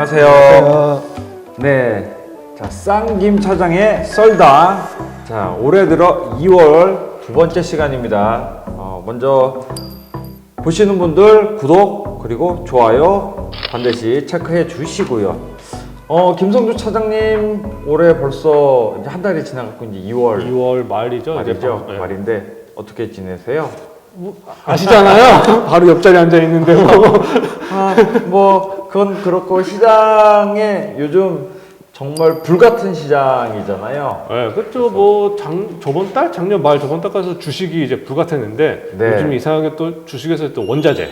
안녕하세요. 네, 자 쌍김 차장의 썰당. 자 올해 들어 2월 두 번째 시간입니다. 먼저 보시는 분들 구독 그리고 좋아요 반드시 체크해 주시고요. 김성주 차장님 올해 벌써 이제 한 달이 지나갔고 이제 2월 말이죠. 말이죠. 이제 말인데 어떻게 지내세요? 아시잖아요. 바로 옆자리에 앉아 있는데 그건 그렇고 시장에 요즘 정말 불같은 시장이잖아요. 네, 그렇죠. 뭐 저번 달, 작년 말 저번 달까지 주식이 이제 불같았는데 네. 요즘 이상하게 또 주식에서 또 원자재.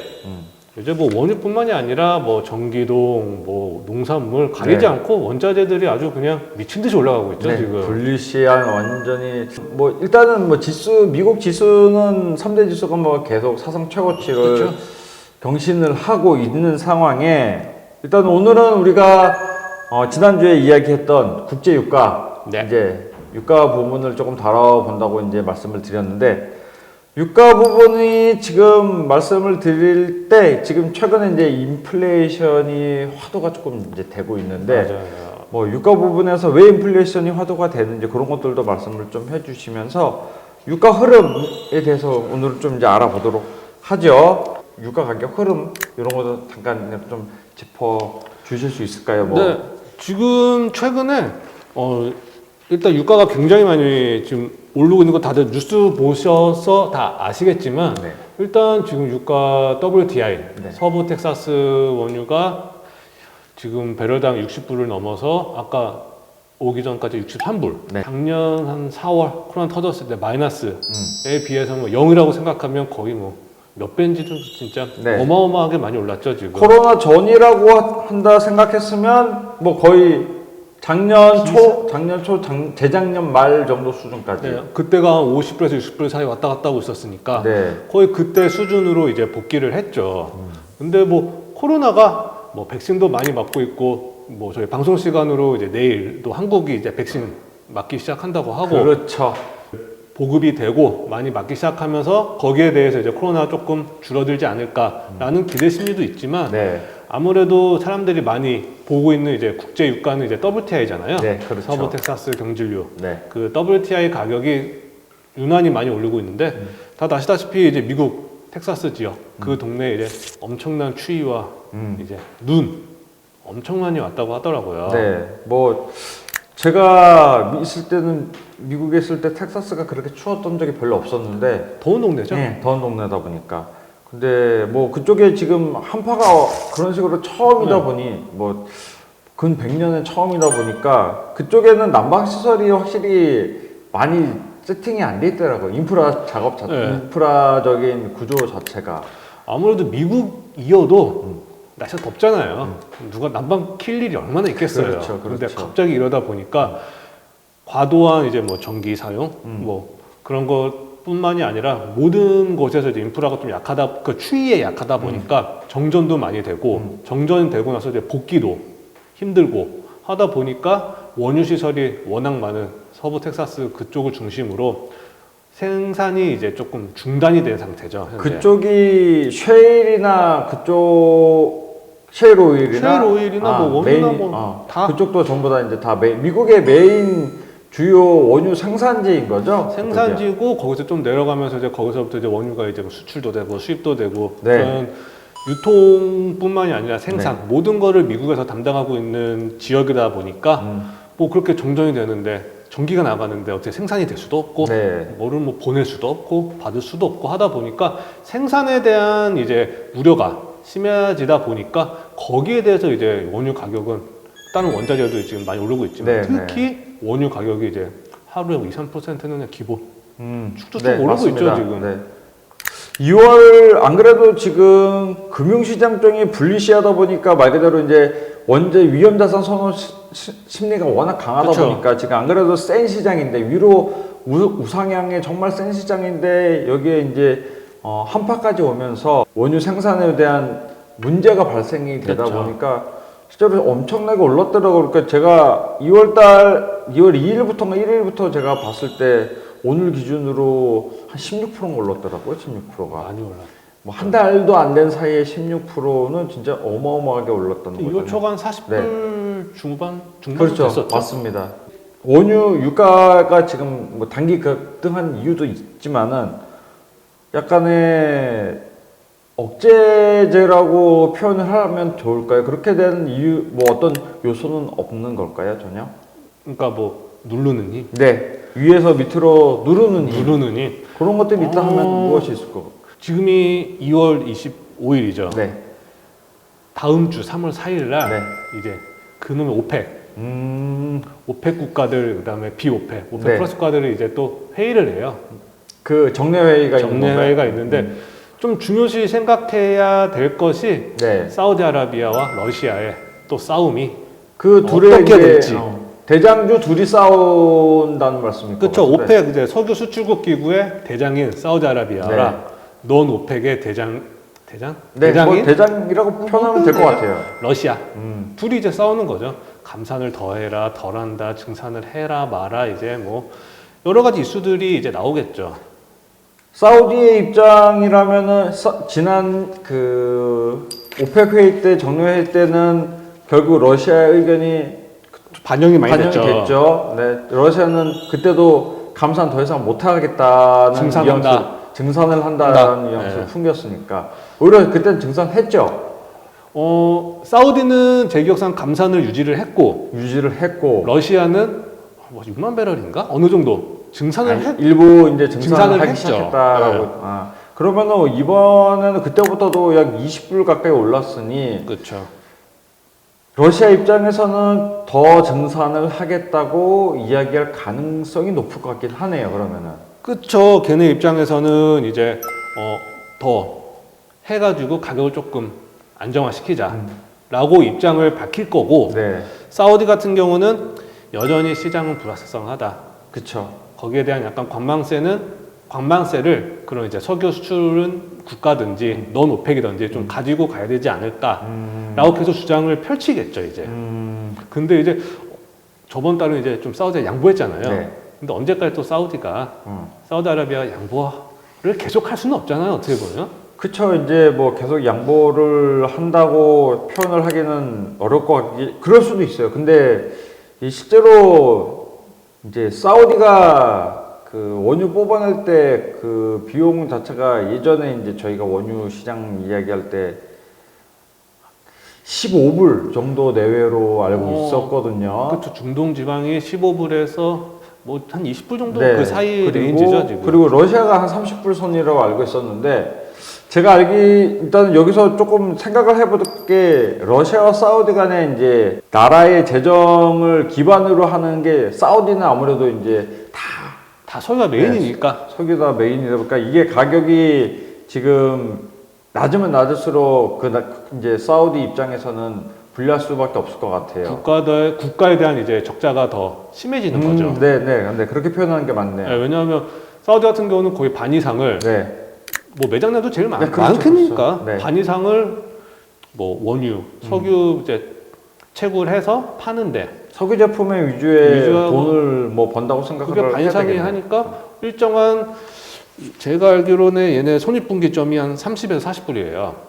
이제 뭐 원유뿐만이 아니라 뭐 전기동, 뭐 농산물 가리지 네. 않고 원자재들이 아주 그냥 미친 듯이 올라가고 있죠. 네, 지금. 분리시장 완전히 뭐 일단은 뭐 지수 미국 지수는 3대 지수가 뭐 계속 사상 최고치를 그렇죠. 경신을 하고 있는 상황에 일단 오늘은 우리가 지난주에 이야기했던 국제 유가 네. 이제 유가 부분을 조금 다뤄본다고 이제 말씀을 드렸는데 유가 부분이 지금 말씀을 드릴 때 지금 최근에 이제 인플레이션이 화두가 조금 이제 되고 있는데 맞아요. 뭐 유가 부분에서 왜 인플레이션이 화두가 되는지 그런 것들도 말씀을 좀 해주시면서 유가 흐름에 대해서 오늘 좀 이제 알아보도록 하죠. 유가 가격 흐름 이런 것도 잠깐 좀 짚어 주실 수 있을까요? 뭐. 네, 지금 최근에 일단 유가가 굉장히 많이 지금 오르고 있는 거 다들 뉴스 보셔서 다 아시겠지만 네. 일단 지금 유가 WTI 네. 서부 텍사스 원유가 지금 배럴당 60불을 넘어서 아까 오기 전까지 63불. 네. 작년 한 4월 코로나 터졌을 때 마이너스에 비해서 뭐 0이라고 생각하면 거의 뭐 몇 배인지도 진짜 네. 어마어마하게 많이 올랐죠 지금. 코로나 전이라고 한다 생각했으면 뭐 거의 재작년 말 정도 수준까지. 네, 그때가 한 50불에서 60불 사이 왔다 갔다 하고 있었으니까 네. 거의 그때 수준으로 이제 복귀를 했죠. 근데 뭐 코로나가 뭐 백신도 많이 맞고 있고 뭐 저희 방송 시간으로 이제 내일 또 한국이 이제 백신 맞기 시작한다고 하고 그렇죠. 보급이 되고 많이 맞기 시작하면서 거기에 대해서 이제 코로나 조금 줄어들지 않을까라는 기대 심리도 있지만 네. 아무래도 사람들이 많이 보고 있는 이제 국제 유가는 이제 WTI잖아요. 네, 그렇죠. 서부 텍사스 경질유. 네. 그 WTI 가격이 유난히 많이 오르고 있는데 다들 아시다시피 이제 미국 텍사스 지역 그 동네에 이제 엄청난 추위와 이제 눈 엄청 많이 왔다고 하더라고요. 네. 뭐 제가 있을 때는 미국에 있을 때 텍사스가 그렇게 추웠던 적이 별로 없었는데 더운 동네죠? 네, 더운 동네다 보니까. 근데 뭐 그쪽에 지금 한파가 그런 식으로 처음이다 네. 보니 뭐 근 100년에 처음이다 보니까 그쪽에는 난방 시설이 확실히 많이 세팅이 안 돼 있더라고요. 인프라 작업 네. 인프라적인 구조 자체가. 아무래도 미국이어도 날씨가 덥잖아요. 누가 난방 킬 일이 얼마나 있겠어요. 그렇죠, 그런데 그렇죠. 갑자기 이러다 보니까 과도한 이제 뭐 전기 사용, 뭐 그런 것뿐만이 아니라 모든 곳에서 이제 인프라가 좀 약하다, 그 추위에 약하다 보니까 정전도 많이 되고 정전이 되고 나서 이제 복귀도 힘들고 하다 보니까 원유 시설이 워낙 많은 서부 텍사스 그쪽을 중심으로 생산이 이제 조금 중단이 된 상태죠. 현재. 그쪽이 쉐일이나 그쪽 쉐일 오일이나 뭐 원유나 뭐 다 그쪽도 전부 다 이제 다 미국의 메인 주요 원유 생산지인 거죠? 생산지고 거기서 좀 내려가면서 이제 거기서부터 이제 원유가 이제 수출도 되고 수입도 되고 네. 그런 유통뿐만이 아니라 생산 모든 거를 미국에서 담당하고 있는 지역이다 보니까 뭐 그렇게 정전이 되는데 전기가 나가는데 어떻게 생산이 될 수도 없고 네. 뭐를 뭐 보낼 수도 없고 받을 수도 없고 하다 보니까 생산에 대한 이제 우려가 심해지다 보니까 거기에 대해서 이제 원유 가격은 다른 원자재도 지금 많이 오르고 있지만 네, 특히 원유 가격이 이제 하루에 2~3%는 그냥 기본 쭉쭉쭉 네, 오르고 맞습니다. 있죠 지금. 네. 2월 안 그래도 지금 금융시장 쪽이 불리시하다 보니까 말 그대로 이제 원재 위험자산 선호 심리가 워낙 강하다 그쵸. 보니까 지금 안 그래도 센 시장인데 위로 우상향의 정말 센 시장인데 여기에 이제 한파까지 오면서 원유 생산에 대한 문제가 발생이 되다 그렇죠. 보니까 실제로 엄청나게 올랐더라고요. 그러니까 제가 2월 2일부터인가 1일부터 제가 봤을 때 오늘 기준으로 한 16%가 올랐더라고요. 16%가. 많이 올랐. 뭐 한 달도 안 된 사이에 16%는 진짜 어마어마하게 올랐다는 거죠. 이거 초간 40불 중반 중반 그렇죠. 됐었죠. 맞습니다. 원유 유가가 지금 뭐 단기 급등한 이유도 있지만은 약간의 억제제라고 표현을 하면 좋을까요? 그렇게 된 이유 뭐 어떤 요소는 없는 걸까요, 전혀? 그러니까 뭐 누르는 힘, 네, 위에서 밑으로 누르는 힘 누르는 힘. 그런 것들이 있다 하면 무엇이 있을 것 같아요? 지금이 2월 25일이죠. 네, 다음 주 3월 4일 날 네. 이제 그놈의 오펙 오펙 국가들 그다음에 비오펙 오펙 네. 플러스 국가들이 이제 또 회의를 해요. 그 정례 회의가 있는 정례 건가요? 회의가 있는데 좀 중요시 생각해야 될 것이 네, 사우디아라비아와 러시아의 또 싸움이 그 둘의 어떻게 이제 될지. 대장주 둘이 싸운다는 말씀입니까? 그렇죠. 오펙 이제 석유 수출국 기구의 대장인 사우디아라비아랑 넌 오펙의 대장 네, 대장인 뭐 대장이라고 표현하면 될 것 같아요. 러시아 둘이 이제 싸우는 거죠. 감산을 더해라, 덜한다, 증산을 해라, 마라 이제 뭐 여러 가지 이슈들이 이제 나오겠죠. 사우디의 입장이라면은 지난 그 오펙 회의 때 정례 회의 때는 결국 러시아의 의견이 반영이 많이 반영이 됐죠. 됐죠. 네, 러시아는 그때도 감산 더 이상 못 하겠다는 증산한다. 뉘앙스, 증산을 한다는 뉘앙스를 네. 풍겼으니까 오히려 그때는 증산했죠. 사우디는 제 기억상 감산을 유지를 했고 유지를 했고 러시아는 뭐 6만 배럴인가 어느 정도 증산을 했. 일부 이제 증산을 증산을 하기 했죠. 시작했다라고. 네. 그러면은 이번에는 그때부터도 약 20불 가까이 올랐으니 그렇죠. 러시아 입장에서는 더 증산을 하겠다고 이야기할 가능성이 높을 것 같긴 하네요. 그러면은. 그쵸. 걔네 입장에서는 이제 더 해가지고 가격을 조금 안정화시키자라고 입장을 밝힐 거고 네, 사우디 같은 경우는 여전히 시장은 불확실성하다. 그쵸. 거기에 대한 약간 관망세를 그런 이제 석유 수출은 국가든지 넌 오펙이든지 좀 가지고 가야 되지 않을까라고 계속 주장을 펼치겠죠 이제. 근데 이제 저번 달은 이제 좀 사우디가 양보했잖아요. 네. 근데 언제까지 또 사우디가 사우디아라비아 양보를 계속 할 수는 없잖아요. 어떻게 보면. 그쵸. 이제 뭐 계속 양보를 한다고 표현을 하기는 어려울 것 같기, 그럴 수도 있어요. 근데 이 실제로 이제 사우디가 그 원유 뽑아낼 때 그 비용 자체가 예전에 이제 저희가 원유 시장 이야기할 때 15불 정도 내외로 알고 있었거든요. 그렇죠. 중동 지방이 15불에서 뭐 한 20불 정도 네. 그 사이 그리고, 레인지죠 지금. 그리고 러시아가 한 30불 선이라고 알고 있었는데 제가 일단 여기서 조금 생각을 해볼 게 러시아와 사우디 간에 이제 나라의 재정을 기반으로 하는 게 사우디는 아무래도 이제 다 석유가 메인이니까. 석유가 메인이다 보니까 이게 가격이 지금 낮으면 낮을수록 이제 사우디 입장에서는 불리할 수밖에 없을 것 같아요. 국가에 대한 이제 적자가 더 심해지는 거죠. 네, 네. 근데 그렇게 표현하는 게 맞네요. 네, 왜냐하면 사우디 같은 경우는 거의 반 이상을 네. 뭐 매장량도 제일 네, 그렇죠, 많으니까 그렇죠. 네. 반 이상을 뭐 원유, 석유 이제 채굴 해서 파는데 석유 제품의 위주의 위주하고 돈을 뭐 번다고 그게 생각을 반 해야 이상이 되겠네요. 하니까 일정한 제가 알기로는 얘네 손익분기점이 한 30에서 40불이에요.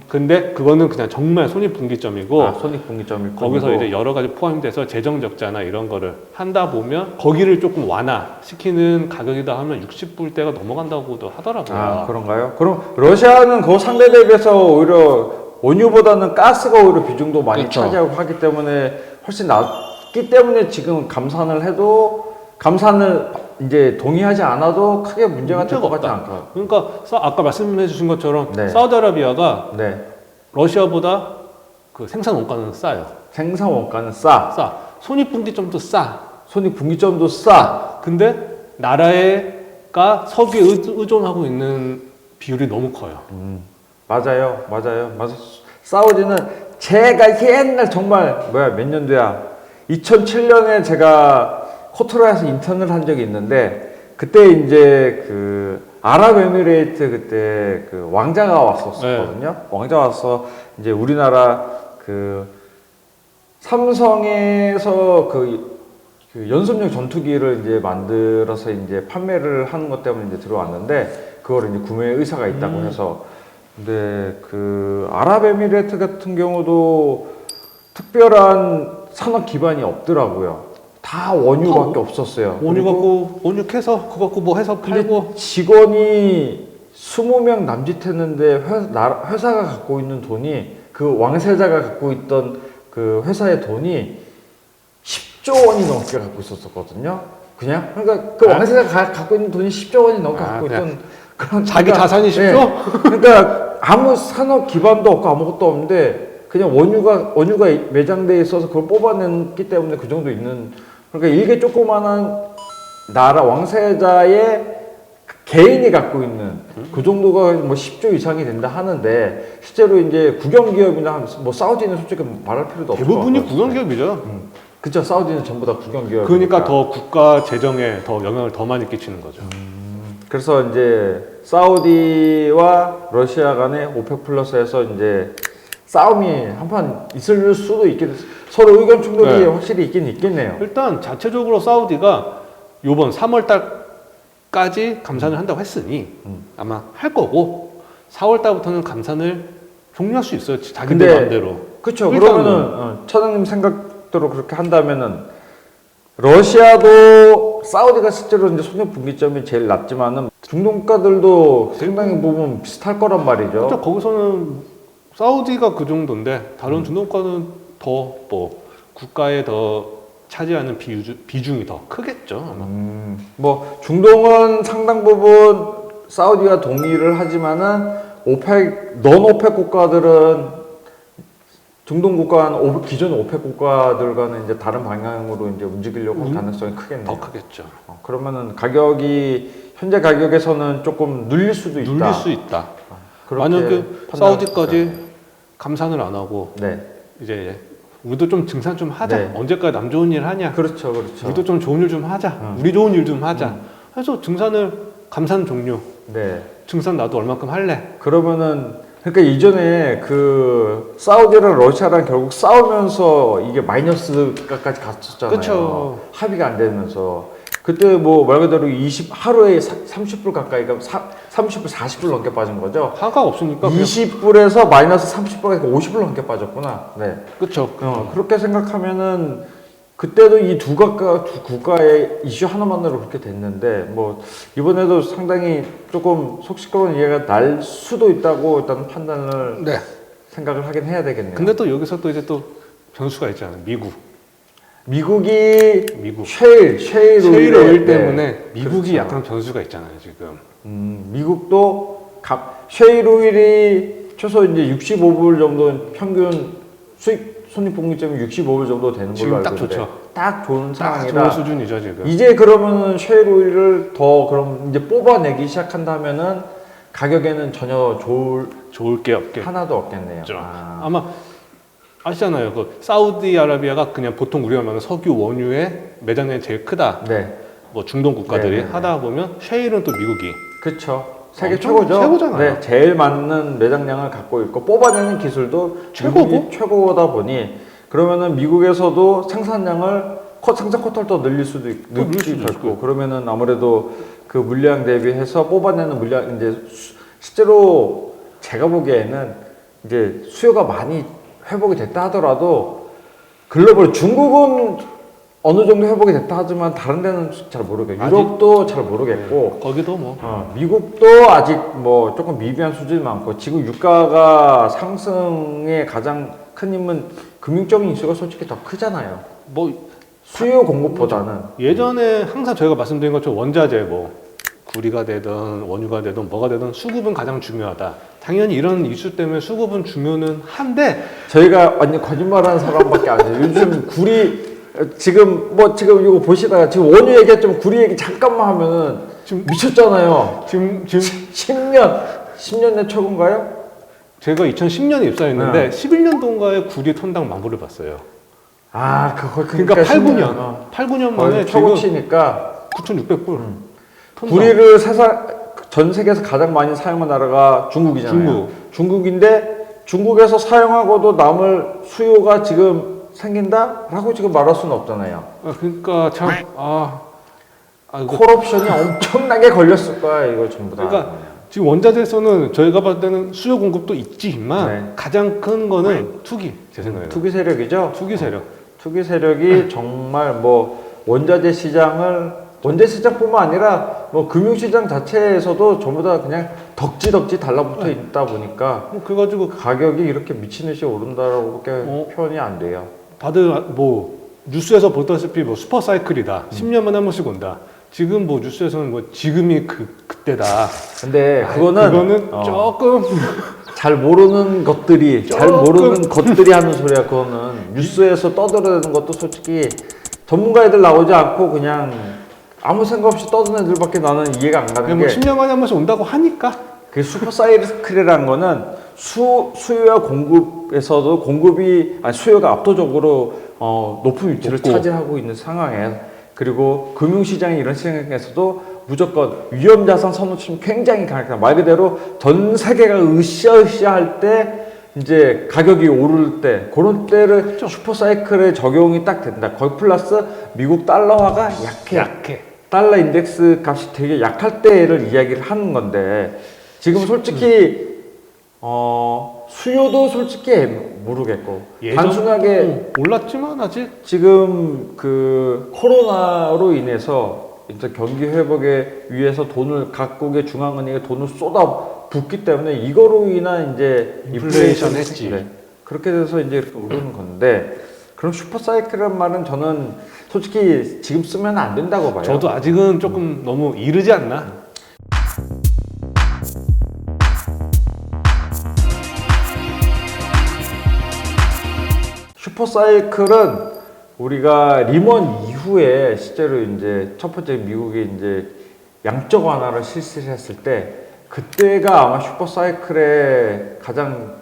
근데 그거는 그냥 정말 손익분기점이고 손익분기점일 거기서 뿐이고. 이제 여러 가지 포함돼서 재정 적자나 이런 거를 한다 보면 거기를 조금 완화시키는 가격이다 하면 60불대가 넘어간다고도 하더라고요. 그런가요? 그럼 러시아는 그 상대 대비해서 오히려 원유보다는 가스가 오히려 비중도 많이 그렇죠. 차지하고 하기 때문에 훨씬 낮기 때문에 지금 감산을 해도 감산을 이제 동의하지 않아도 크게 문제가 될 것 같지 않고. 그러니까 아까 말씀해 주신 것처럼 네. 사우디아라비아가 네. 러시아보다 그 생산 원가는 싸요. 생산 원가는 싸. 손익분기점도 싸. 손익분기점도 싸. 근데 나라가 석유에 의존하고 있는 비율이 너무 커요. 맞아요. 사우디는 제가 옛날 정말 몇 년도야. 2007년에 제가 코트라에서 인턴을 한 적이 있는데 그때 이제 그 아랍에미레이트 그때 그 왕자가 왔었거든요. 왕자 와서 이제 우리나라 그 삼성에서 그 연습용 전투기를 이제 만들어서 이제 판매를 하는 것 때문에 이제 들어왔는데 그걸 이제 구매 의사가 있다고 해서. 근데 그 아랍에미레이트 같은 경우도 특별한 산업 기반이 없더라고요. 다 원유밖에 없었어요. 원유 그리고 갖고 원유 캐서 그거 갖고 뭐 해서 팔고. 직원이 20명 남짓했는데 회사가 갖고 있는 돈이 그 왕세자가 갖고 있던 그 회사의 돈이 10조 원이 넘게 갖고 있었거든요. 그냥 그러니까 그 왕세자가 갖고 있는 돈이 10조 원이 넘게 갖고 있던 그런 자기 자산이 10조? 네. 그러니까 아무 산업 기반도 없고 아무것도 없는데 그냥 원유가 매장돼 있어서 그걸 뽑아냈기 때문에 그 정도 있는 그러니까 일개 조그만한 나라 왕세자의 개인이 갖고 있는 그 정도가 뭐 10조 이상이 된다 하는데 실제로 이제 국영기업이나 뭐 사우디는 솔직히 말할 필요도 없고 대부분이 국영기업이죠. 그쵸 사우디는 전부 다 국영기업 그러니까 더 국가 재정에 더 영향을 더 많이 끼치는 거죠. 그래서 이제 사우디와 러시아 간의 오펙 플러스에서 이제 싸움이 한판 있을 수도 있겠 서로 의견 충돌이 네. 확실히 있긴 있겠네요. 일단 자체적으로 사우디가 요번 3월 달까지 감산을 한다고 했으니 아마 할 거고 4월 달부터는 감산을 종료할 수 있어요. 자기들 근데 마음대로. 그렇죠. 일단은 그러면은 차장님 생각대로 그렇게 한다면은 러시아도 사우디가 실제로 이제 손해 분기점이 제일 낮지만은 중동 국가들도 상당히 보면 비슷할 거란 말이죠. 그렇죠. 거기서는 사우디가 그 정도인데 다른 중동 국가는 더 뭐 국가에 더 차지하는 비중이 더 크겠죠. 아마. 뭐 중동은 상당 부분 사우디가 동의를 하지만은 넌 오펙 국가들은 중동 국가는 기존 오펙 국가들과는 이제 다른 방향으로 이제 움직이려고 할 가능성이 크겠네요. 더 크겠죠. 그러면은 가격이 현재 가격에서는 조금 눌릴 수도 있다. 눌릴 수 있다. 그렇게 만약에 판단할 사우디까지 감산을 안 하고 네, 이제 우리도 좀 증산 좀 하자. 네. 언제까지 남 좋은 일 하냐. 그렇죠, 그렇죠. 우리도 좀 좋은 일 좀 하자. 우리 좋은 일 좀 하자. 해서 감산 종료. 네. 증산 나도 얼마큼 할래. 그러면은 그러니까 이전에 그 사우디랑 러시아랑 결국 싸우면서 이게 마이너스가까지 갔었잖아요. 그쵸. 합의가 안 되면서 그때 뭐 말 그대로 하루에 30불 가까이가 30불 40불 넘게 빠진 거죠. 화가 없으니까. 20불에서 마이너스 30불까지 50불 넘게 빠졌구나. 네. 그렇죠. 그렇게 생각하면은 그때도 이 두 국가의 이슈 하나만으로 그렇게 됐는데 뭐 이번에도 상당히 조금 속 시끄러운 이해가 날 수도 있다고 일단 판단을 네. 생각을 하긴 해야 되겠네요. 근데 또 여기서 또 이제 또 변수가 있잖아요. 미국이 미국. 셰일 오일 때문에 미국이 그렇죠. 약간 변수가 있잖아요, 지금. 미국도 셰일 오일이 최소 이제 65불 정도 평균 수입 손익분기점이 65불 정도 되는 걸로 지금 알고 딱 있는데 좋죠. 딱 좋은 딱 상황이라 좋은 수준이죠, 지금. 이제 그러면은 셰일 오일을 더 그럼 이제 뽑아내기 시작한다면은 가격에는 전혀 좋을 게 없게. 하나도 없겠네요. 아마 아시잖아요. 그 사우디아라비아가 그냥 보통 우리가 말하는 석유 원유의 매장량이 제일 크다. 네, 뭐 중동 국가들이 네네네. 하다 보면 셰일은 또 미국이 그렇죠. 세계 엄청 최고죠. 최고잖아요. 네, 제일 많은 매장량을 갖고 있고 뽑아내는 기술도 최고고? 미국이 최고다 보니 그러면은 미국에서도 생산량을 생산 쿼터를 더 늘릴 수도 있고 그러면은 아무래도 그 물량 대비해서 뽑아내는 물량 이제 실제로 제가 보기에는 이제 수요가 많이 회복이 됐다 하더라도 글로벌 중국은 어느 정도 회복이 됐다 하지만 다른 데는 잘 모르겠고 유럽도 잘 모르겠고 거기도 뭐 미국도 아직 뭐 조금 미비한 수준이 많고 지금 유가가 상승의 가장 큰 힘은 금융적인 이슈가 솔직히 더 크잖아요. 뭐 수요 공급보다는 예전에 항상 저희가 말씀드린 것처럼 원자재 뭐 구리가 되든 원유가 되든 뭐가 되든 수급은 가장 중요하다. 당연히 이런 이슈 때문에 수급은 중요는 한데 저희가 완전 거짓말하는 사람밖에 안 돼요. 요즘 지금 이거 보시다가 지금 원유 얘기했지만 구리 얘기 잠깐만 하면은 지금 미쳤잖아요. 지금 10년 내 최고인가요? 제가 2010년에 입사했는데 11년도인가에 구리 톤당 만불을 봤어요. 그러니까 8, 9년 만에 지금 최고치니까 9,600불. 구리를 전 세계에서 가장 많이 사용하는 나라가 중국이잖아요. 중국인데 중국에서 사용하고도 남을 수요가 지금 생긴다라고 지금 말할 수는 없잖아요. 그러니까 콜옵션이 엄청나게 걸렸을 거야 이거 전부 다. 그러니까 지금 원자재에서는 저희가 봤을 때는 수요 공급도 있지만 네. 가장 큰 거는 투기, 제 생각에는. 투기 세력이죠. 투기 세력. 투기 세력이 정말 뭐 원자재 시장뿐만 아니라 뭐 금융시장 자체에서도 전부 다 그냥 덕지 달라붙어 있다 보니까 그래가지고 가격이 이렇게 미친 듯이 오른다라고밖에 표현이 안 돼요. 다들 뭐 뉴스에서 보다시피 뭐 슈퍼 사이클이다. 10년만에 한 번씩 온다. 지금 뭐 뉴스에서는 뭐 지금이 그때다. 근데 그거는 조금 잘 모르는 것들이 하는 소리야. 그거는 뉴스에서 떠들어대는 것도 솔직히 전문가 애들 나오지 않고 그냥 아무 생각 없이 떠드는 애들밖에 나는 이해가 안 가는 뭐 게 10년만에 한 번씩 온다고 하니까 그 슈퍼 사이클이라는 거는 수요와 공급에서도 수요가 압도적으로 높은 위치를 높고. 차지하고 있는 상황에, 그리고 금융시장이 이런 시장에서도 무조건 위험자산 선호층이 굉장히 강하다. 말 그대로 전 세계가 으쌰으쌰 할 때 이제 가격이 오를 때, 그런 때를 그렇죠. 슈퍼 사이클에 적용이 딱 된다. 거기 플러스 미국 달러화가 약해. 달러 인덱스 값이 되게 약할 때를 이야기를 하는 건데, 지금 솔직히 수요도 솔직히 모르겠고, 단순하게 올랐지만 아직 지금 그 코로나로 인해서 이제 경기 회복에 위해서 각국의 중앙은행에 돈을 쏟아 붓기 때문에 이거로 인한 이제 인플레이션 했지. 네. 그렇게 돼서 이제 이렇게 오르는 건데, 그런 슈퍼 사이클이라는 말은 저는 솔직히 지금 쓰면 안 된다고 봐요. 저도 아직은 조금 너무 이르지 않나? 슈퍼 사이클은 우리가 리먼 이후에 실제로 이제 첫 번째 미국이 이제 양적 완화를 실시를 했을 때, 그때가 아마 슈퍼 사이클의 가장,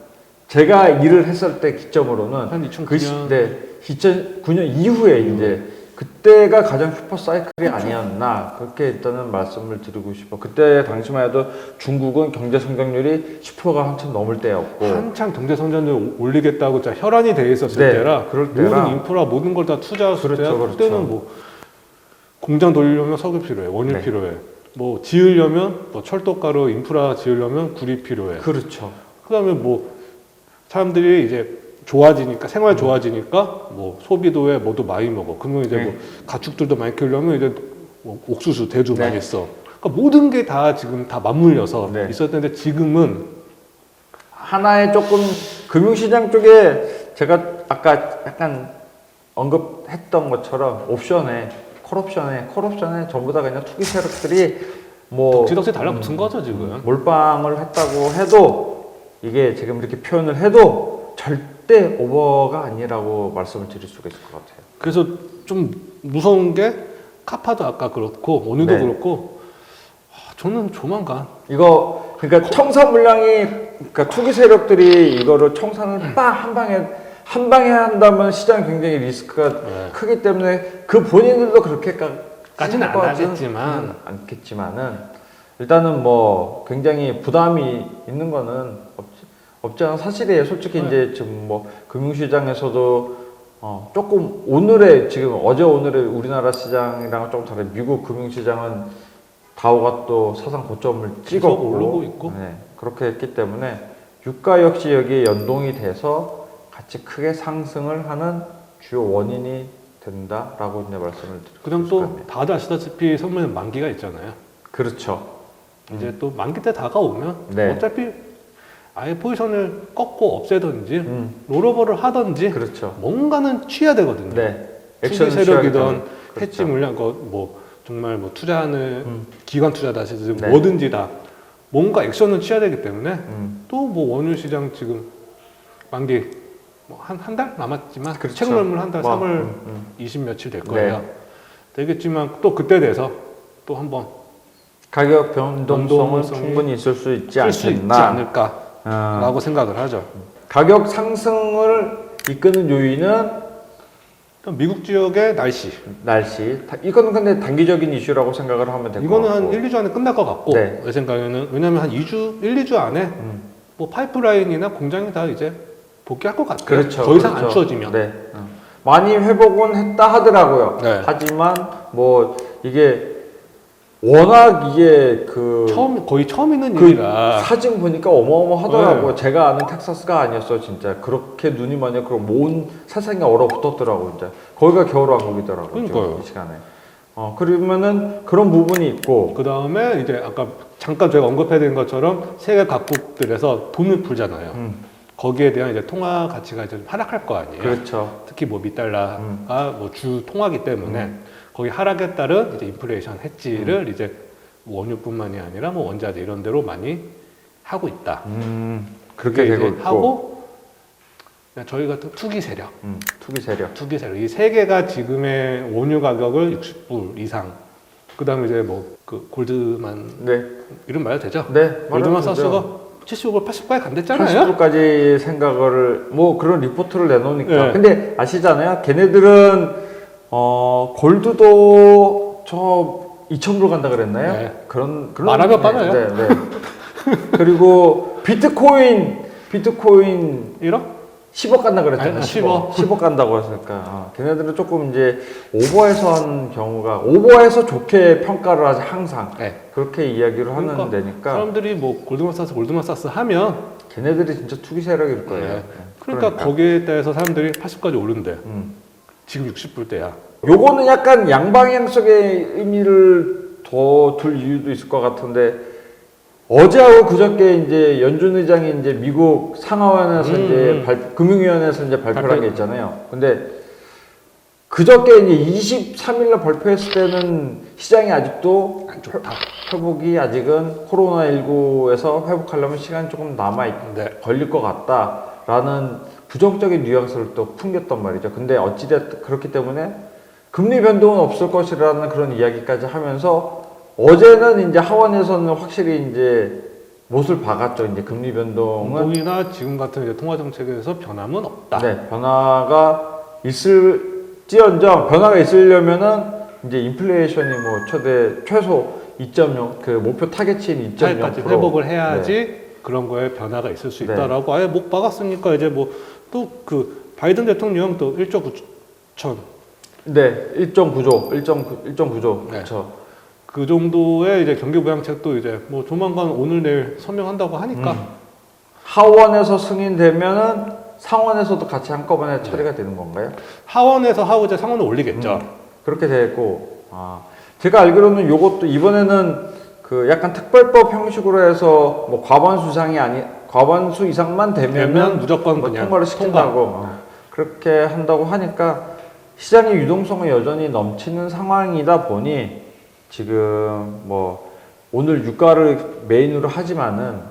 제가 일을 했을 때 기점으로는 한 2009년 2009년 이후에 이제 그때가 가장 슈퍼 사이클이 아니었나, 그렇게 일단은 말씀을 드리고 싶어. 그때 당시만 해도 중국은 경제 성장률이 10%가 한참 넘을 때였고, 한창 경제 성장률 올리겠다고 진짜 혈안이 돼 있었을 네, 때라 그럴 때라. 모든 인프라 모든 걸 다 투자했을 그렇죠, 때야. 그렇죠. 그때는 뭐 공장 돌리려면 석유 필요해, 원유 네. 필요해. 뭐 지으려면 뭐 철도가로 인프라 지으려면 구리 필요해. 그렇죠. 그다음에 뭐 사람들이 이제 좋아지니까 생활 좋아지니까 뭐 소비도에 뭐도 많이 먹어. 그러면 이제 네. 뭐 가축들도 많이 키우려면 이제 뭐 옥수수 대두 네. 많이 써. 그러니까 모든 게 다 지금 다 맞물려서 네. 있었는데 지금은 하나의 조금 금융시장 쪽에 제가 아까 약간 언급했던 것처럼 콜옵션에 전부 다 그냥 투기 세력들이 뭐 덕지덕지 달라붙은 거죠 지금. 몰빵을 했다고 해도, 이게 지금 이렇게 표현을 해도 절대 오버가 아니라고 말씀을 드릴 수가 있을 것 같아요. 그래서 좀 무서운 게 카파도 아까 그렇고 원유도 네. 그렇고 저는 조만간 이거 그러니까 청산 물량이, 그러니까 투기 세력들이 이거를 청산을 한 방에 한다면 시장 굉장히 리스크가 네. 크기 때문에 그 본인들도 그렇게까지는 안 하겠지만. 않겠지만은 일단은 뭐 굉장히 부담이 있는 거는 없지 않아 사실이에요. 솔직히 네. 이제 지금 뭐 금융시장에서도 조금 지금 어제 오늘의 우리나라 시장이랑은 조금 다른, 미국 금융시장은 다우가 또 사상 고점을 계속 찍었고 오르고 있고. 네, 그렇게 했기 때문에 유가 역시 여기에 연동이 돼서 같이 크게 상승을 하는 주요 원인이 된다라고 이제 말씀을 드리고 그다음 싶을 것 또 같네요. 다들 아시다시피 선물은 만기가 있잖아요. 그렇죠. 이제 또 만기 때 다가오면 네. 어차피 아예 포지션을 꺾고 없애든지 롤오버를 하든지 그렇죠. 뭔가는 취해야 되거든요. 네. 투기 액션을 세력이든 취하겠다. 해지 물량 뭐 정말 뭐 투자하는 음. 기관 투자다시든 네. 뭐든지 다 뭔가 액션은 취해야 되기 때문에 또 뭐 원유 시장 지금 만기 뭐 한 달 남았지만 그렇죠. 채굴물 한 달 뭐, 3월 20 며칠 될 거예요. 되겠지만 또 그때 돼서 또 한번 가격 변동성은 변동성이 충분히 있을 수 있지 쓸 수 있지 않겠나. 않을까라고 생각을 하죠. 가격 상승을 이끄는 요인은 미국 지역의 날씨. 이거는 근데 단기적인 이슈라고 생각을 하면 될 것 같고. 이거는 한 1, 2주 안에 끝날 것 같고 네. 내 생각에는 왜냐면 한 1, 2주 안에 뭐 파이프라인이나 공장이 다 이제 복귀할 것 같아요. 그렇죠. 더 이상 안 그렇죠. 추워지면. 네. 많이 회복은 했다 하더라고요. 네. 하지만 뭐 이게 워낙 이게 그 거의 처음 있는 그 일이라. 사진 보니까 어마어마하더라고요. 제가 아는 텍사스가 아니었어요, 진짜. 그렇게 눈이 많이 그리고 온 세상에 얼어붙었더라고, 진짜. 거기가 겨울왕국이더라고요. 그러니까요. 이 시간에. 그러면은 그런 부분이 있고, 그 다음에 이제 아까 잠깐 저희가 언급해드린 것처럼 세계 각국들에서 돈을 풀잖아요. 거기에 대한 이제 통화 가치가 이제 좀 하락할 거 아니에요. 그렇죠. 특히 뭐 미달러가 뭐 주 통화기 때문에 거기 하락에 따른 이제 인플레이션 해지를 이제 원유뿐만이 아니라 뭐 원자재 이런 데로 많이 하고 있다. 그렇게 그게 되고 이제 있고. 하고 저희 같은 투기 세력, 투기 세력. 투기 세력 이 세 개가 지금의 원유 가격을 60불 이상. 그다음에 이제 뭐 그 골드만 네. 이름 말해도 되죠? 네. 골드만 말해도 사스가 되죠. 70불, 80불까지 간댔잖아요. 80불까지 생각을 뭐 그런 리포트를 내놓으니까. 네. 근데 아시잖아요. 걔네들은 골드도 저 2,000불 간다 그랬나요? 네. 그런 말하면 빠져요. 네, 네. 그리고 비트코인 1억? 10억 간다 그랬잖아요. 아니, 10억 간다고 했으니까. 걔네들은 조금 이제 오버해서 한 경우가 오버해서 좋게 평가를 하지 항상. 네. 그렇게 이야기를 하는 그러니까 데니까. 사람들이 뭐 골드만 사스 하면 걔네들이 진짜 투기 세력일 거예요. 네. 네. 그러니까 거기에 대해서 사람들이 80까지 오른대. 음. 지금 60불 대야. 요거는 약간 양방향성의 의미를 더 둘 이유도 있을 것 같은데 어제하고 그저께 이제 연준 의장이 이제 미국 상하원에서 이제 금융위원회에서 이제 발표한 게 있잖아요. 근데 그저께 이제 23일날 발표했을 때는 시장이 아직도 안 좋다. 회복이 아직은 코로나19에서 회복하려면 시간이 조금 네. 걸릴 것 같다라는 부정적인 뉘앙스를 또 풍겼단 말이죠. 근데 어찌됐든 그렇기 때문에 금리 변동은 없을 것이라는 그런 이야기까지 하면서 어제는 이제 하원에서는 확실히 이제 못을 박았죠. 이제 금리 변동은 공이나 지금 같은 이제 통화 정책에서 변함은 없다. 네, 변화가 있을지언정 변화가 있으려면은 이제 인플레이션이 뭐 최소 2.0 그 목표 타겟치인 2.0% 까지 회복을 해야지 네. 그런 거에 변화가 있을 수 네. 있다라고 아예 못 박았으니까 이제 뭐 또 그 바이든 대통령 또 1조 9천 네, 1.9조 네. 그렇죠. 그 정도의 이제 경기 부양책도 이제 뭐 조만간 오늘 내일 서명한다고 하니까 하원에서 승인되면은 상원에서도 같이 한꺼번에 처리가 되는 건가요? 하원에서 하고 이제 상원을 올리겠죠. 그렇게 되고 제가 알기로는 요것도 이번에는 그 약간 특별법 형식으로 해서 뭐 과반수 이상만 되면은 무조건 뭐 그냥 통과를 시킨다고 그렇게 한다고 하니까 시장의 유동성은 여전히 넘치는 상황이다 보니 지금 뭐 오늘 유가를 메인으로 하지만은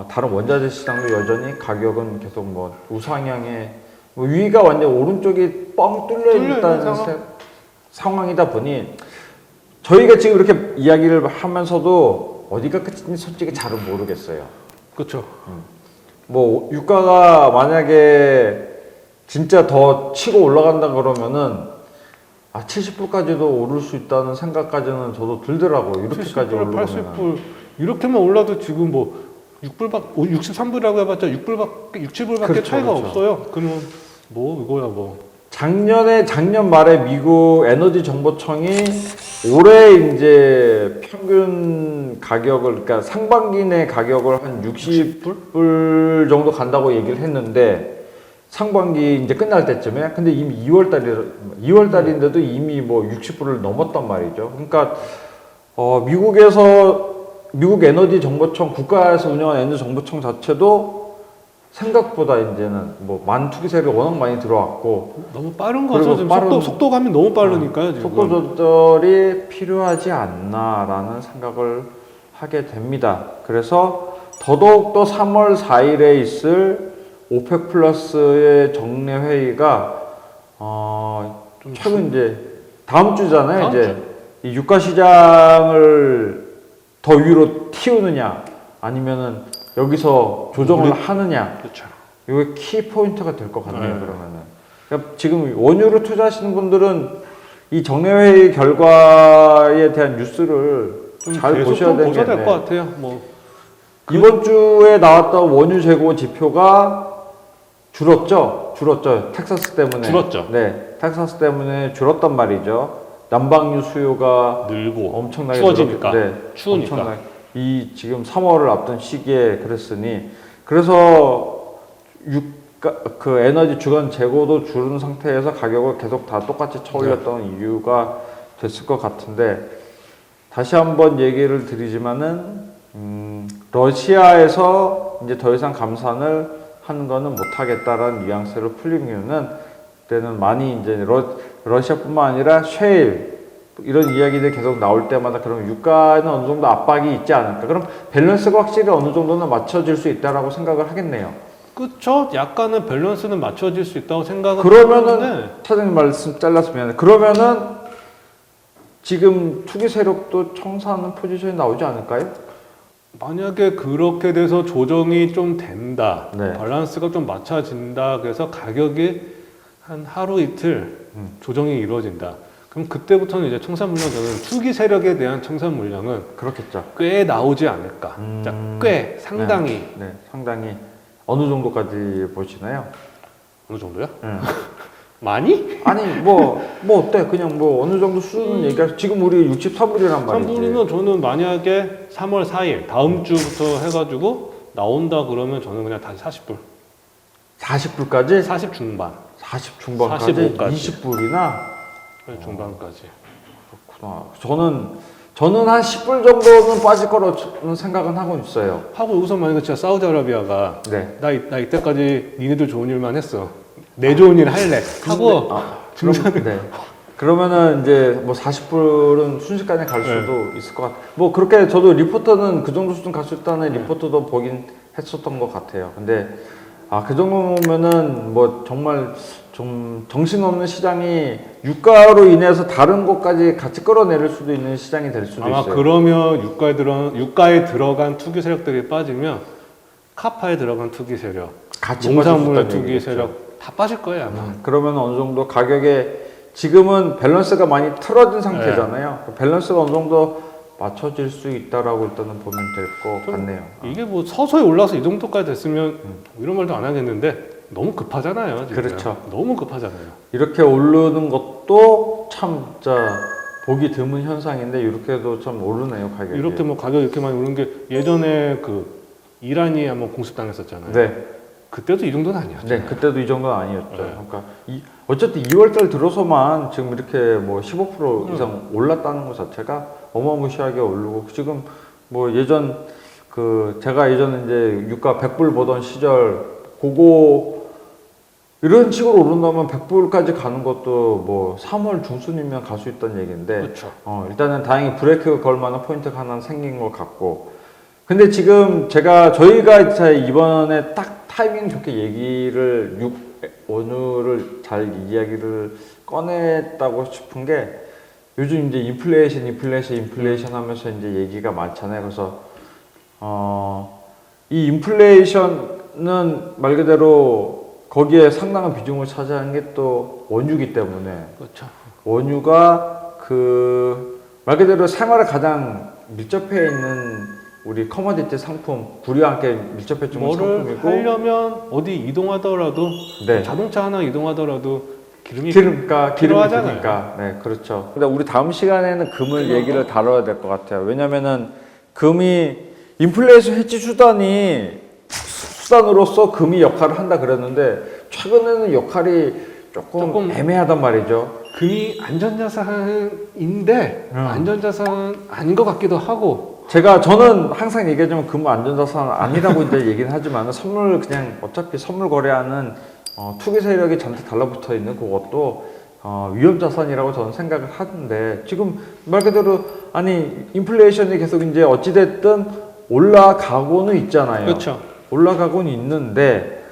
다른 원자재 시장도 여전히 가격은 계속 뭐 우상향에 뭐 위가 완전 오른쪽이 뻥 뚫려 있다는 상황이다 보니 저희가 지금 이렇게 이야기를 하면서도 어디가 끝인지 솔직히 잘은 모르겠어요. 그렇죠. 뭐 유가가 만약에 진짜 더 치고 올라간다 그러면은 70불까지도 오를 수 있다는 생각까지는 저도 들더라고요. 이렇게까지 70불, 오르면 80불 이렇게만 올라도 지금 뭐 63불이라고 해봤자 6불밖에 7불밖에 그렇죠, 차이가 그렇죠. 없어요. 그러면 뭐 이거야 뭐. 작년 말에 미국 에너지 정보청이 올해 이제 평균 가격을 그러니까 상반기 내 가격을 한 60불 정도 간다고 얘기를 했는데 상반기 이제 끝날 때쯤에 근데 이미 2월 달인데도 이미 뭐 60불을 넘었단 말이죠. 그러니까 미국 에너지 정보청 국가에서 운영하는 에너지 정보청 자체도 생각보다 이제는 뭐 투기 세력이 워낙 많이 들어왔고 너무 빠른 거죠. 지금 속도감이 너무 빠르니까요. 지금. 속도 조절이 필요하지 않나라는 생각을 하게 됩니다. 그래서 더더욱더 3월 4일에 있을 오펙 플러스의 정례 회의가 최근 이제 다음 주잖아요. 다음 이제 이 유가 시장을 더 위로 띄우느냐 아니면은 여기서 조정을 하느냐. 그렇죠. 이게 키 포인트가 될 것 같네요. 그러면은 그러니까 지금 원유를 투자하시는 분들은 이 정례회의 결과에 대한 뉴스를 잘 보셔야 되는 게 될 것 같아요. 뭐 이번 주에 나왔던 원유 재고 지표가 줄었죠. 텍사스 때문에. 줄었죠. 네, 텍사스 때문에 줄었단 말이죠. 난방유 수요가 늘고 엄청나게 추워지니까. 추우니까. 엄청나게 이 지금 3월을 앞둔 시기에 그랬으니 그래서 그 에너지 주간 재고도 줄은 상태에서 가격을 계속 다 똑같이 쳐올렸던 이유가 됐을 것 같은데 다시 한번 얘기를 드리지만은 러시아에서 이제 더 이상 감산을 하는 거는 못하겠다라는 뉘앙스를 풀린 이유는 그때는 많이 이제 러시아뿐만 아니라 셰일 이런 이야기들이 계속 나올 때마다 그럼 유가에는 어느 정도 압박이 있지 않을까? 그럼 밸런스가 확실히 어느 정도는 맞춰질 수 있다라고 생각을 하겠네요. 그쵸? 약간은 밸런스는 맞춰질 수 있다고 생각은 그러면은 하는데 사장님 말씀 잘라서 미안해. 그러면은 지금 투기 세력도 청산하는 포지션이 나오지 않을까요? 만약에 그렇게 돼서 조정이 좀 된다, 네. 밸런스가 좀 맞춰진다, 그래서 가격이 한 하루 이틀 조정이 이루어진다. 그럼 그때부터는 이제 청산 물량 저는 투기 세력에 대한 청산 물량은 그렇겠죠. 꽤 나오지 않을까. 자, 꽤 상당히 네, 상당히 어느 정도까지 보시나요? 어느 정도요? 네. 많이? 아니 뭐 어때? 그냥 뭐 어느 정도 수준은 얘기할 지금 우리 63불이란 말이지. 3불이면 저는 만약에 3월 4일 다음 주부터 해가지고 나온다 그러면 저는 그냥 다시 40불. 40불까지? 40 중반. 40 중반까지? 45까지. 20불이나? 중반까지. 그렇구나. 저는 한 10불 정도는 빠질 거라는 생각은 하고 있어요. 하고 여기서 만약에 진짜 사우디아라비아가 네. 나 이때까지 니네들 좋은 일만 했어. 내 좋은 일 할래. 하고 네. 그러면은 이제 뭐 40불은 순식간에 갈 수도 있을 것 같아요. 뭐 그렇게 저도 리포터는 그 정도 수준 갈 수 있다는 리포터도 보긴 했었던 것 같아요. 근데 그 정도면은 뭐 정말 좀 정신없는 시장이 유가로 인해서 다른 곳까지 같이 끌어내릴 수도 있는 시장이 될 수도 아마 있어요. 그러면 유가에 들어간 투기 세력들이 빠지면 카파에 들어간 투기 세력, 같이 농산물 빠질 수 있다는 투기 얘기겠죠. 세력 다 빠질 거예요 아마. 그러면 어느 정도 가격에 지금은 밸런스가 많이 틀어진 상태잖아요. 그 밸런스가 어느 정도 맞춰질 수 있다라고 일단은 보면 될 것 같네요. 이게 뭐 서서히 올라서 이 정도까지 됐으면 이런 말도 안 하겠는데 너무 급하잖아요. 진짜. 그렇죠. 너무 급하잖아요. 이렇게 오르는 것도 참 진짜 보기 드문 현상인데 이렇게도 참 오르네요 가격이. 이렇게 뭐 가격 이렇게 많이 오른 게 예전에 그 이란이 한번 공습당했었잖아요. 네, 그때도 이 정도는 아니었죠. 네 그때도 이 정도는 아니었죠. 네. 그러니까 어쨌든 2월달 들어서만 지금 이렇게 뭐 15% 이상 올랐다는 것 자체가 어마무시하게 오르고 지금 뭐 예전 그 제가 예전에 이제 유가 100불 보던 시절 그거 이런 식으로 오른다면 100불까지 가는 것도 뭐 3월 중순이면 갈 수 있다는 얘기인데 그렇죠. 일단은 다행히 브레이크 걸 만한 포인트가 하나 생긴 것 같고 근데 지금 저희가 이번에 딱 타이밍 좋게 얘기를 원유를 잘 이야기를 꺼냈다고 싶은 게 요즘 이제 인플레이션 하면서 이제 얘기가 많잖아요. 그래서 이 인플레이션은 말 그대로 거기에 상당한 비중을 차지하는 게 또 원유기 때문에 그렇죠. 원유가 그 말 그대로 생활에 가장 밀접해 있는 우리 커머디티 상품 구리와 함께 밀접해 주는 뭐를 상품이고 하려면 어디 이동하더라도 네. 자동차 하나 이동하더라도 기름이 기름값이 필요하잖아요. 드니까 네 그렇죠. 근데 우리 다음 시간에는 금을 얘기를 다뤄야 될 것 같아요. 왜냐면은 금이 인플레이션 해지 수단으로서 금이 역할을 한다 그랬는데 최근에는 역할이 조금 애매하단 말이죠. 금이 안전자산인데 안전자산 아닌 것 같기도 하고 저는 항상 얘기하지만 금은 안전자산 아니라고 이제 얘기는 하지만 선물 그냥 어차피 선물 거래하는 투기 세력이 잔뜩 달라붙어 있는 그것도 위험자산이라고 저는 생각을 하는데 지금 말 그대로 아니 인플레이션이 계속 이제 어찌됐든 올라가고는 있잖아요. 그렇죠. 올라가고는 있는데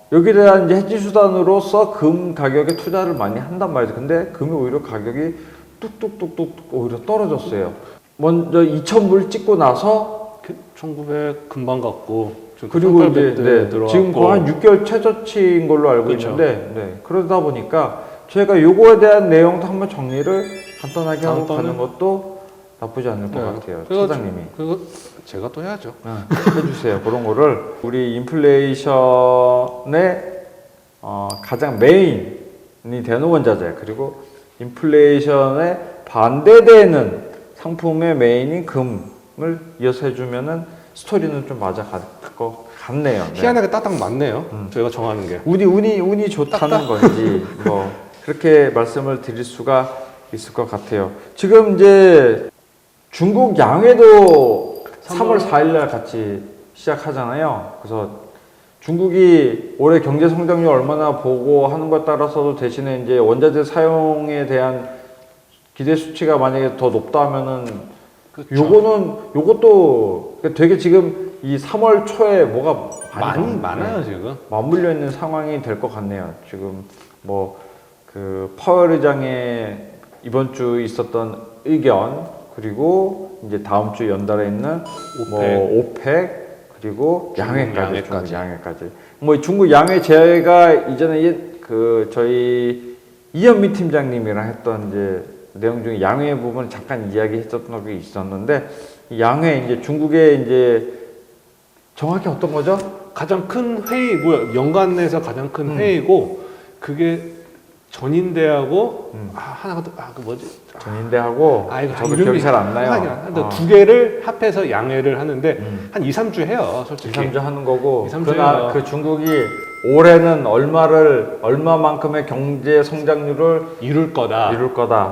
여기에 대한 이제 해지 수단으로서 금 가격에 투자를 많이 한단 말이죠. 근데 금이 오히려 가격이 뚝뚝뚝뚝 오히려 떨어졌어요. 먼저 2,000불 찍고 나서 1900 금방 갔고 그리고 이제 들어왔고. 지금 거의 한 6개월 최저치인 걸로 알고 그쵸. 있는데 그러다 보니까 저희가 요거에 대한 내용도 한번 정리를 간단하게 하고 간단히? 가는 것도 나쁘지 않을 것 같아요. 사장님이. 그거 제가 또 해야죠. 해주세요. 그런 거를 우리 인플레이션의 가장 메인이 되는 원자재 그리고 인플레이션에 반대되는 상품의 메인인 금을 이어서 해주면은 스토리는 좀 맞아갈 것 같네요. 네. 희한하게 딱딱 맞네요. 저희가 정하는 게. 운이 좋다는 건지 뭐 그렇게 말씀을 드릴 수가 있을 것 같아요. 지금 이제 중국 양회도 3월 4일날 같이 시작하잖아요. 그래서 중국이 올해 경제 성장률 얼마나 보고 하는 것에 따라서도 대신에 이제 원자재 사용에 대한 기대 수치가 만약에 더 높다 하면은 그쵸. 요것도 되게 지금 이 3월 초에 뭐가 많아요 지금. 맞물려 있는 상황이 될 것 같네요. 지금 뭐 그 파월 의장의 이번 주 있었던 의견, 그리고 이제 다음 주 연달에 있는 오펙 그리고 양회까지. 뭐 중국 양회 제가 이전에 그 저희 이현미 팀장님이랑 했던 이제 내용 중에 양회 부분을 잠깐 이야기했었던 적이 있었는데, 이 양회 이제 중국의 이제 정확히 어떤 거죠? 가장 큰 회의, 연간 내에서 가장 큰 회의고, 그게 전인대하고 하나가 또 그 뭐지? 전인대하고 저도 기억이 잘 안 나요. 두 개를 합해서 양회를 하는데 한 2, 3주 해요, 솔직히. 2, 3주 하는 거고, 2, 3주 그러나 해요. 그 중국이 올해는 얼마만큼의 경제 성장률을 이룰 거다.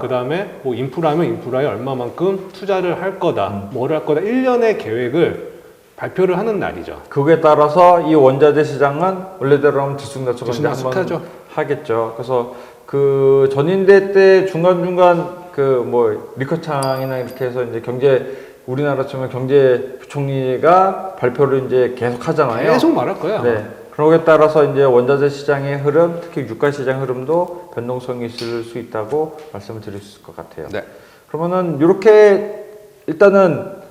그 다음에 뭐 인프라면 인프라에 얼마만큼 투자를 할 거다. 뭐를 할 거다. 1년의 계획을 발표를 하는 날이죠. 그거에 따라서 이 원자재 시장은 원래대로라면 들쑥날쑥한데 들쑥날쑥하죠. 한번 하겠죠. 그래서 그 전인대 때 중간중간 그 뭐 리커창이나 이렇게 해서 이제 우리나라 처럼 경제부총리가 발표를 이제 계속 하잖아요. 계속 말할 거야. 네. 그러기에 따라서 이제 원자재 시장의 흐름, 특히 유가 시장 흐름도 변동성이 있을 수 있다고 말씀을 드릴 수 있을 것 같아요. 네. 그러면은 이렇게 일단은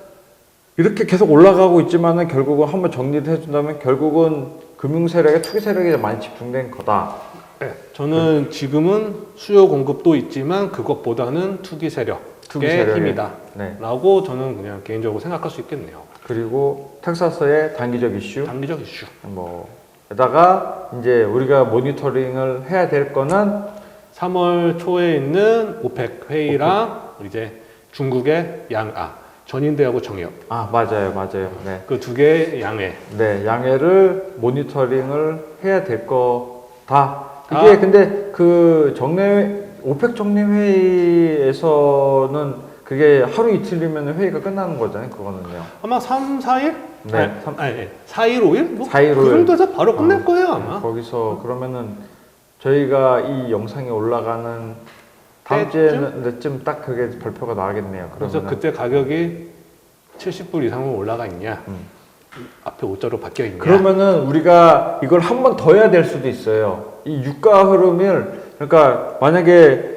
이렇게 계속 올라가고 있지만은 결국은 한번 정리를 해준다면 결국은 금융 세력에 투기 세력이 많이 집중된 거다. 네. 저는 지금은 수요 공급도 있지만 그것보다는 투기 세력의 힘이다. 네. 라고 저는 그냥 개인적으로 생각할 수 있겠네요. 그리고 텍사스의 단기적 이슈. 단기적 이슈. 에다가 이제 우리가 모니터링을 해야 될 거는 3월 초에 있는 오펙 회의랑 이제 중국의 전인대하고 정의업. 맞아요. 네. 그 두 개의 양회. 네, 양해를 모니터링을 해야 될 거다. 이게 근데 그 오펙 정례회의에서는 그게 하루 이틀이면 회의가 끝나는 거잖아요. 그거는요. 아마 3, 4일? 네. 4일, 5일? 뭐 4일, 5일. 그 정도에서 바로 끝낼 거예요, 아마. 거기서 그러면은 저희가 이 영상이 올라가는 다음 주에쯤 딱 그게 발표가 나겠네요. 그래서 그때 가격이 70불 이상으로 올라가 있냐? 앞에 5자로 바뀌어 있냐? 그러면은 우리가 이걸 한 번 더 해야 될 수도 있어요. 이 유가 흐름을, 그러니까 만약에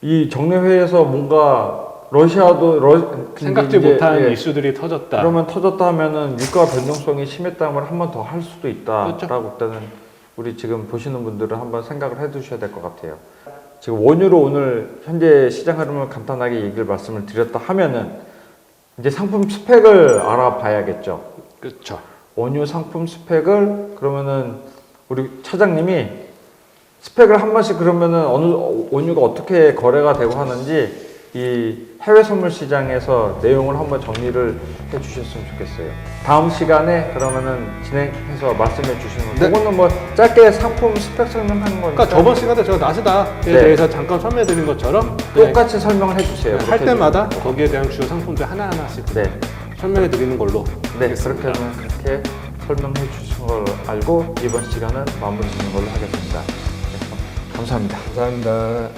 이 정례회에서 뭔가 러시아도 생각지 못한 이슈들이 터졌다. 그러면 터졌다 하면은 유가 변동성이 심했다면 한 번 더 할 수도 있다라고 그렇죠. 일단은 우리 지금 보시는 분들은 한번 생각을 해두셔야 될 것 같아요. 지금 원유로 오늘 현재 시장 흐름을 간단하게 얘기를 말씀을 드렸다 하면은 이제 상품 스펙을 알아봐야겠죠. 그렇죠. 원유 상품 스펙을 그러면은 우리 차장님이 스펙을 한 번씩 그러면은 어느 원유가 어떻게 거래가 되고 하는지 이 해외 선물 시장에서 내용을 한번 정리를 해 주셨으면 좋겠어요. 다음 시간에 그러면은 진행해서 말씀해 주시는 거. 네. 그거는 뭐 짧게 상품 스펙 설명하는 거니까. 그러니까 저번 시간에 제가 나스닥에 대해서 잠깐 설명해 드린 것처럼 똑같이 설명을 해 주세요. 할 때마다 거기에 대한 주요 상품들 하나하나씩 네. 설명해 드리는 걸로. 네, 그렇게 설명해 주신 걸 알고 이번 시간은 마무리 짓는 걸로 하겠습니다. 네, 감사합니다. 감사합니다.